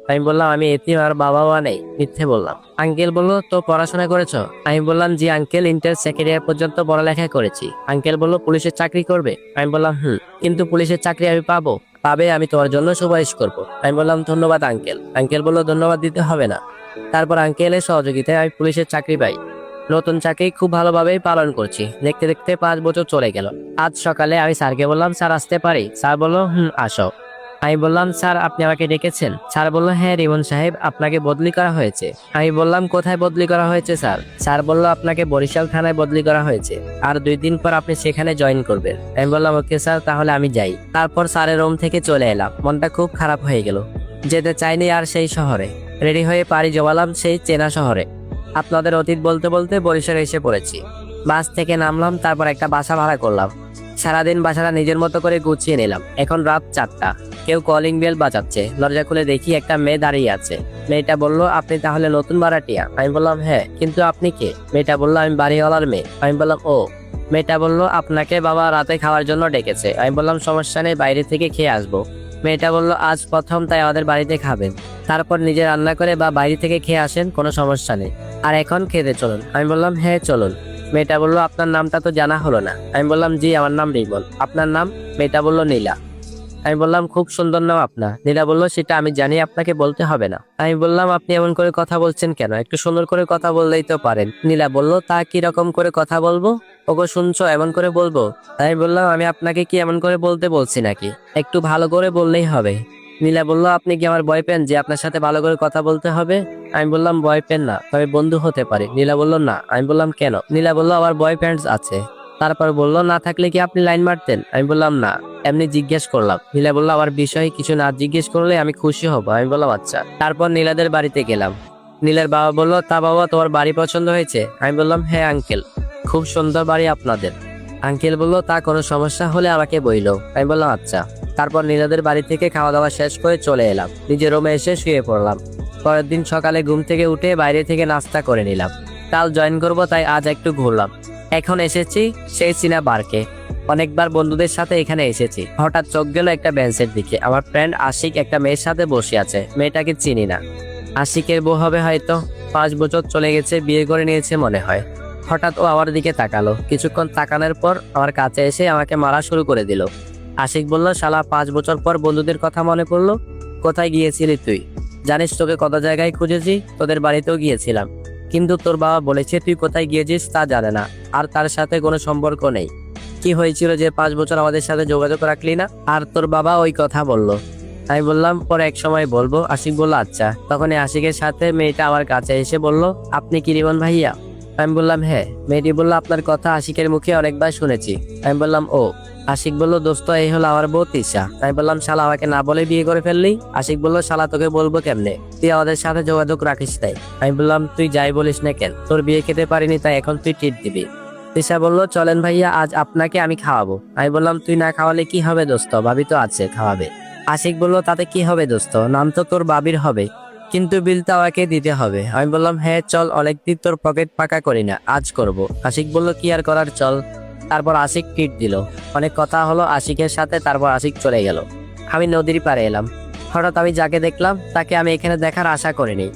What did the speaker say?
আমি বললাম আমি এতিম আর বাবা মা নেই, মিথ্যে বললাম। আঙ্কেল বলল তো পড়াশোনা করেছো? আমি বললাম জি আঙ্কেল, ইন্টার সেকেন্ড ইয়ার পর্যন্ত পড়ালেখা করেছি। আঙ্কেল বলল পুলিশের চাকরি করবে? আমি বললাম কিন্তু পুলিশের চাকরি আমি পাবো? পাবে, আমি তোমার জন্য সুপারিশ করব। আমি বললাম ধন্যবাদ আঙ্কেল। আঙ্কেল বলল ধন্যবাদ দিতে হবে না। তারপর আঙ্কেলের সহযোগিতায় আমি পুলিশের চাকরি পাই। নতুন চাকরি খুব ভালোভাবেই পালন করছি। দেখতে দেখতে 5 বছর চলে গেল। আজ সকালে আমি স্যারকে বললাম স্যার আসতে পারি? স্যার বলল আসো। আমি বললাম স্যার আপনি আমাকে ডেকেছেন? স্যার বলল হ্যাঁ রিমন সাহেব, আপনাকে বদলি করা হয়েছে। আমি বললাম কোথায় বদলি করা হয়েছে স্যার? স্যার বলল আপনাকে বরিশাল থানায় বদলি করা হয়েছে, আর 2 দিন পর আপনি সেখানে জয়েন করবেন। আমি বললাম ওকে স্যার, তাহলে আমি যাই। তারপর স্যারের রুম থেকে চলে এলাম। মনটা খুব খারাপ হয়ে গেল। যেতে চাইনি আর সেই শহরে। রেডি হয়ে পাড়ি জমালাম সেই চেনা শহরে। আপনাদের অতীত বলতে বলতে বরিশালে এসে পড়েছি। বাস থেকে নামলাম, তারপর একটা বাসা ভাড়া করলাম। সারাদিন বাসাটা নিজের মতো করে গুছিয়ে নিলাম। এখন রাত 4টা। কেউ কলিং বেল বাজাচ্ছে। দরজা খুলে দেখি একটা মেয়ে দাঁড়িয়ে আছে। মেয়েটা বলল আপনি তাহলে নতুন ভাড়াটিয়া? আমি বললাম হ্যাঁ, কিন্তু আপনি কে? মেয়েটা বলল আমি বাড়িওয়ালার মেয়ে। আমি বললাম ও। মেয়েটা বলল আপনাকে বাবা রাতে খাওয়ার জন্য ডেকেছে। আমি বললাম সমস্যা নেই, বাইরে থেকে খেয়ে আসবো। মেয়েটা বলল আজ প্রথম, তাই আমাদের বাড়িতে খাবেন। তারপর নিজে রান্না করে বা বাইরে থেকে খেয়ে আসেন, কোনো সমস্যা নেই। আর এখন খেতে চলুন। আমি বললাম হ্যাঁ চলুন। মেয়েটা বলল আপনার নামটা তো জানা হলো না। আমি বললাম জি আমার নাম রিমন। আপনার নাম? মেয়েটা বলল নীলা। আমি বললাম খুব সুন্দর নাম আপনার। নীলা বলল সেটা আমি জানি, আপনাকে বলতে হবে না। আমি বললাম আপনি এমন করে কথা বলছেন কেন? একটু সুন্দর করে কথা বললেই তো পারেন। নীলা বলল তা কি রকম করে কথা বলবো? ওগো শুনছো, এমন করে বলবো? আমি বললাম আমি আপনাকে কি এমন করে বলতে বলছি নাকি? একটু ভালো করে বললেই হবে। নীলা বলল আপনি কি আমার বয়ফ্রেন্ড যে আপনার সাথে ভালো করে কথা বলতে হবে? আমি বললাম বয়ফ্রেন্ড না, তবে বন্ধু হতে পারে। নীলা বলল না। আমি বললাম কেন? নীলা বলল আমার বয়ফ্রেন্ড আছে। তারপর বলল না থাকলে কি আপনি লাইন মারতেন? আমি বললাম না, এমনি জিজ্ঞেস করলাম। নীলা বলল আমার বিষয়ে কিছু না জিজ্ঞেস করলে আমি খুশি হব। আমি বললাম আচ্ছা। তারপর নীলাদের বাড়িতে গেলাম। নীলার বাবা বলল তা বাবা তোমার বাড়ি পছন্দ হয়েছে? আমি বললাম হ্যাঁ আঙ্কেল, খুব সুন্দর বাড়ি আপনাদের। আঙ্কেল বলল তা কোনো সমস্যা হলে আমাকে বইলো। আমি বললাম আচ্ছা। তারপর নীলাদের বাড়ি থেকে খাওয়া দাওয়া শেষ করে চলে এলাম। নিজের রুমে এসে শুয়ে পড়লাম। পরের দিন সকালে ঘুম থেকে উঠে বাইরে থেকে নাস্তা করে নিলাম। কাল জয়েন করব, তাই আজ একটু ঘুরলাম। এখন এসেছি সেই চীনা পার্কে। অনেকবার বন্ধুদের সাথে এখানে এসেছি। হঠাৎ চোখ গেল একটা বেঞ্চের দিকে। আমার ফ্রেন্ড আশিক একটা মেয়ের সাথে বসে আছে। মেয়েটাকে চিনি না। আশিকের বউ হবে হয়তো। 5 বছর চলে গেছে, বিয়ে করে নিয়েছে মনে হয়। হঠাৎ ও আমার দিকে তাকালো। কিছুক্ষণ তাকানোর পর আমার কাছে এসে আমাকে মারা শুরু করে দিল। আশিক বলল শালা 5 বছর পর বন্ধুদের কথা মনে পড়লো? কোথায় গিয়েছিলি তুই? জানিস তোকে কত জায়গায় খুঁজেছি, তোদের বাড়িতেও গিয়েছিলাম, কিন্তু তোর বাবা বলেছে তুই কোথায় গিয়েছিস তা জানে না, আর তার সাথে কোনো সম্পর্ক নেই। কি হয়েছিল যে 5 বছর আমাদের সাথে যোগাযোগ রাখলি না? আর তোর বাবা ওই কথা বলল। আমি বললাম পরে এক সময় বলবো। আশিক বলল আচ্ছা। তখন আশিকের সাথে মেয়েটা আমার কাছে এসে বলল আপনি কি রিমন ভাইয়া? আমি বললাম হ্যাঁ। মেয়েটি বলল আপনার কথা আশিকের মুখে অনেকবার শুনেছি। আমি বললাম ও। আশিক বলল দোস্ত এই হলো আমার বউ তিশা। আমি বললাম শালা আমাকে না বলে বিয়ে করে ফেললি? আশিক বলল শালা তোকে বলবো কেমনে, তুই আমাদের সাথে যোগাযোগ রাখিস তাই। আমি বললাম তুই যাই বলিস না কেন, তোর বিয়ে খেতে পারিনি তাই এখন তুই ট্রিট দিবি। তিশা বলল চলেন ভাইয়া, আজ আপনাকে আমি খাওয়াবো। আমি বললাম তুই না খাওয়ালে কি হবে দোস্ত, ভাবি তো আছে খাওয়াবে। আশিক বলল তাতে কি হবে দোস্ত, নাম তো তোর বাবির হবে, কিন্তু বিলটা আমাকে দিতে হবে। আমি বললাম হ্যাঁ চল, অনেকদিন তোর পকেট পাকা করি না, আজ করব। আশিক বলল কি আর করার, চল। তারপর আশিক ট্রিট দিল। অনেক কথা হলো আশিকের সাথে। তারপর আশিক চলে গেল। আমি নদীর পাড়ে এলাম। হঠাৎ আমি যাকে দেখলাম তাকে আমি এখানে দেখার আশা করিনি।